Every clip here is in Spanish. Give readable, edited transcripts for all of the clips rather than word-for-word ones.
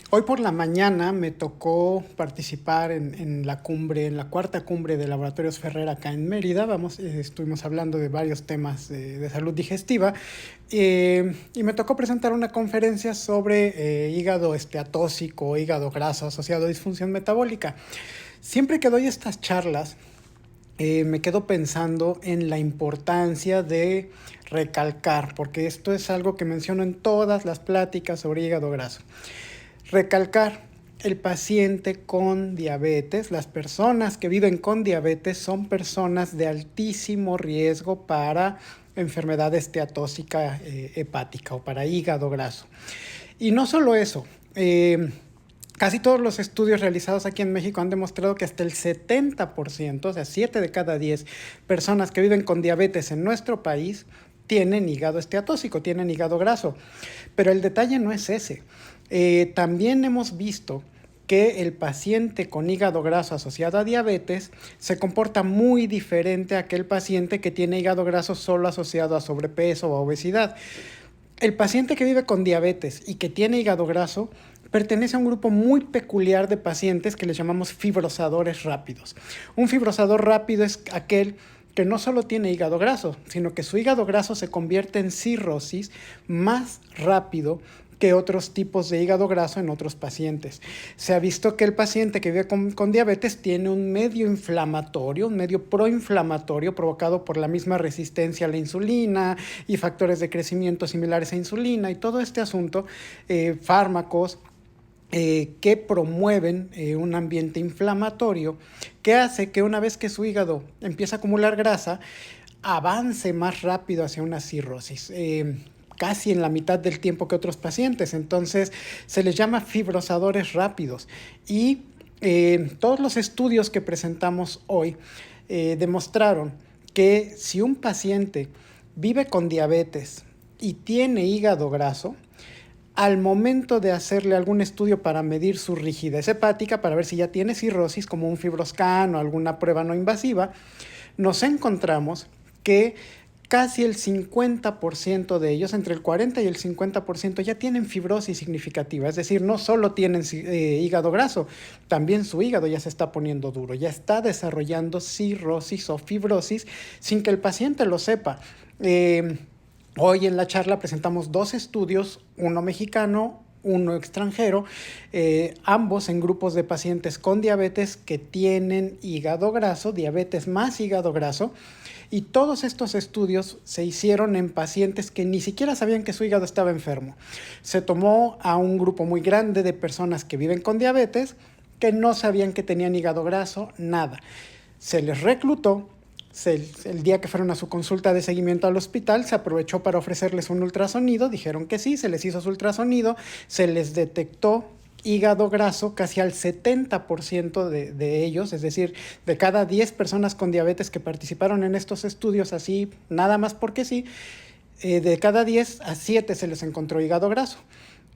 Hoy por la mañana me tocó participar en la cumbre, en la cuarta cumbre de Laboratorios Ferrer acá en Mérida. Estuvimos hablando de varios temas de salud digestiva y me tocó presentar una conferencia sobre hígado esteatóxico, hígado graso asociado a disfunción metabólica. Siempre que doy estas charlas, me quedo pensando en la importancia de recalcar, porque esto es algo que menciono en todas las pláticas sobre hígado graso. Recalcar, el paciente con diabetes, las personas que viven con diabetes son personas de altísimo riesgo para enfermedad esteatóxica hepática o para hígado graso. Y no solo eso, casi todos los estudios realizados aquí en México han demostrado que hasta el 70%, o sea, 7 de cada 10 personas que viven con diabetes en nuestro país tienen hígado esteatóxico, tienen hígado graso. Pero el detalle no es ese. También hemos visto que el paciente con hígado graso asociado a diabetes se comporta muy diferente a aquel paciente que tiene hígado graso solo asociado a sobrepeso o a obesidad. El paciente que vive con diabetes y que tiene hígado graso pertenece a un grupo muy peculiar de pacientes que les llamamos fibrosadores rápidos. Un fibrosador rápido es aquel que no solo tiene hígado graso, sino que su hígado graso se convierte en cirrosis más rápido que otros tipos de hígado graso en otros pacientes. Se ha visto que el paciente que vive con diabetes tiene un medio inflamatorio, un medio proinflamatorio provocado por la misma resistencia a la insulina y factores de crecimiento similares a insulina y todo este asunto, fármacos, que promueven un ambiente inflamatorio que hace que una vez que su hígado empieza a acumular grasa, avance más rápido hacia una cirrosis. Casi en la mitad del tiempo que otros pacientes. Entonces se les llama fibrosadores rápidos. Y todos los estudios que presentamos hoy demostraron que si un paciente vive con diabetes y tiene hígado graso, al momento de hacerle algún estudio para medir su rigidez hepática, para ver si ya tiene cirrosis, como un FibroScan o alguna prueba no invasiva, nos encontramos que casi el 50% de ellos, entre el 40 y el 50%, ya tienen fibrosis significativa. Es decir, no solo tienen hígado graso, también su hígado ya se está poniendo duro, ya está desarrollando cirrosis o fibrosis sin que el paciente lo sepa. Hoy en la charla presentamos dos estudios, uno mexicano, uno extranjero, ambos en grupos de pacientes con diabetes que tienen hígado graso, diabetes más hígado graso, y todos estos estudios se hicieron en pacientes que ni siquiera sabían que su hígado estaba enfermo. Se tomó a un grupo muy grande de personas que viven con diabetes, que no sabían que tenían hígado graso, nada. Se les reclutó. El día que fueron a su consulta de seguimiento al hospital, se aprovechó para ofrecerles un ultrasonido, dijeron que sí, se les hizo su ultrasonido, se les detectó hígado graso casi al 70% de ellos, es decir, de cada 10 personas con diabetes que participaron en estos estudios así, nada más porque sí, de cada 10 a 7 se les encontró hígado graso.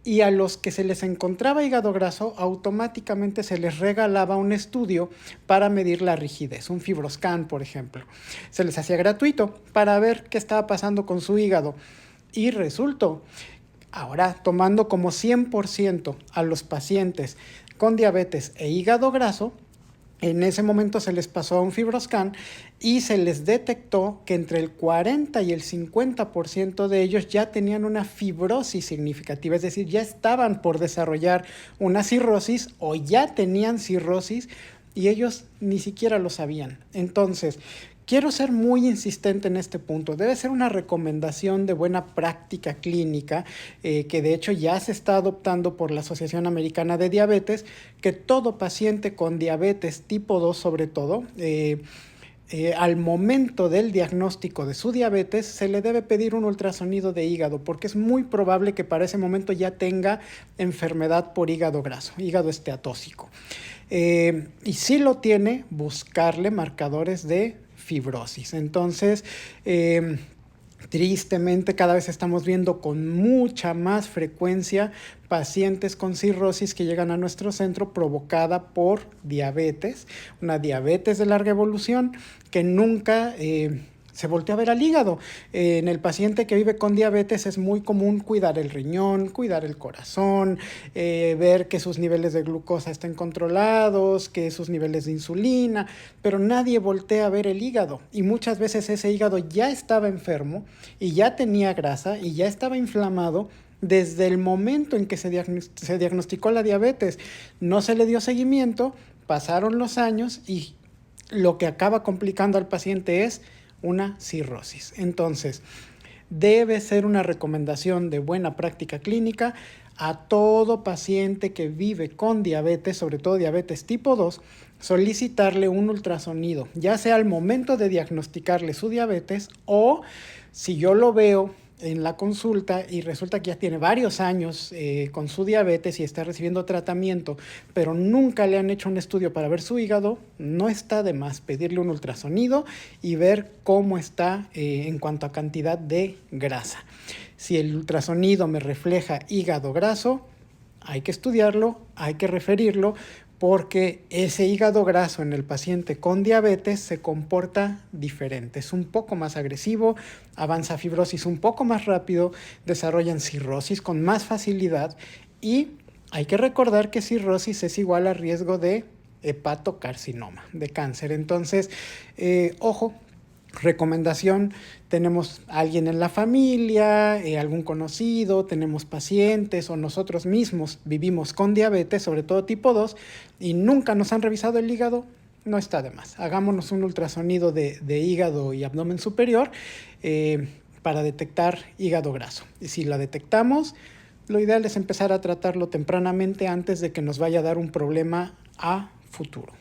Y a los que se les encontraba hígado graso, automáticamente se les regalaba un estudio para medir la rigidez, un FibroScan, por ejemplo. Se les hacía gratuito para ver qué estaba pasando con su hígado. Y resultó, ahora tomando como 100% a los pacientes con diabetes e hígado graso, en ese momento se les pasó a un FibroScan y se les detectó que entre el 40 y el 50% de ellos ya tenían una fibrosis significativa, es decir, ya estaban por desarrollar una cirrosis o ya tenían cirrosis y ellos ni siquiera lo sabían. Entonces, quiero ser muy insistente en este punto. Debe ser una recomendación de buena práctica clínica, que de hecho ya se está adoptando por la Asociación Americana de Diabetes, que todo paciente con diabetes tipo 2 sobre todo, al momento del diagnóstico de su diabetes se le debe pedir un ultrasonido de hígado porque es muy probable que para ese momento ya tenga enfermedad por hígado graso, hígado esteatóxico. Y si lo tiene, buscarle marcadores de fibrosis. Entonces, tristemente cada vez estamos viendo con mucha más frecuencia pacientes con cirrosis que llegan a nuestro centro provocada por diabetes, una diabetes de larga evolución que nunca se voltea a ver al hígado. En el paciente que vive con diabetes es muy común cuidar el riñón, cuidar el corazón, ver que sus niveles de glucosa estén controlados, que sus niveles de insulina, pero nadie voltea a ver el hígado. Y muchas veces ese hígado ya estaba enfermo y ya tenía grasa y ya estaba inflamado desde el momento en que se diagnosticó la diabetes. No se le dio seguimiento, pasaron los años y lo que acaba complicando al paciente es una cirrosis. Entonces, debe ser una recomendación de buena práctica clínica a todo paciente que vive con diabetes, sobre todo diabetes tipo 2, solicitarle un ultrasonido, ya sea al momento de diagnosticarle su diabetes o si yo lo veo en la consulta y resulta que ya tiene varios años con su diabetes y está recibiendo tratamiento, pero nunca le han hecho un estudio para ver su hígado, no está de más pedirle un ultrasonido y ver cómo está en cuanto a cantidad de grasa. Si el ultrasonido me refleja hígado graso, hay que estudiarlo, hay que referirlo, porque ese hígado graso en el paciente con diabetes se comporta diferente. Es un poco más agresivo, avanza fibrosis un poco más rápido, desarrollan cirrosis con más facilidad y hay que recordar que cirrosis es igual a riesgo de hepatocarcinoma, de cáncer. Entonces, ojo. Recomendación, tenemos a alguien en la familia, algún conocido, tenemos pacientes o nosotros mismos vivimos con diabetes, sobre todo tipo 2, y nunca nos han revisado el hígado, no está de más. Hagámonos un ultrasonido de hígado y abdomen superior para detectar hígado graso. Y si la detectamos, lo ideal es empezar a tratarlo tempranamente antes de que nos vaya a dar un problema a futuro.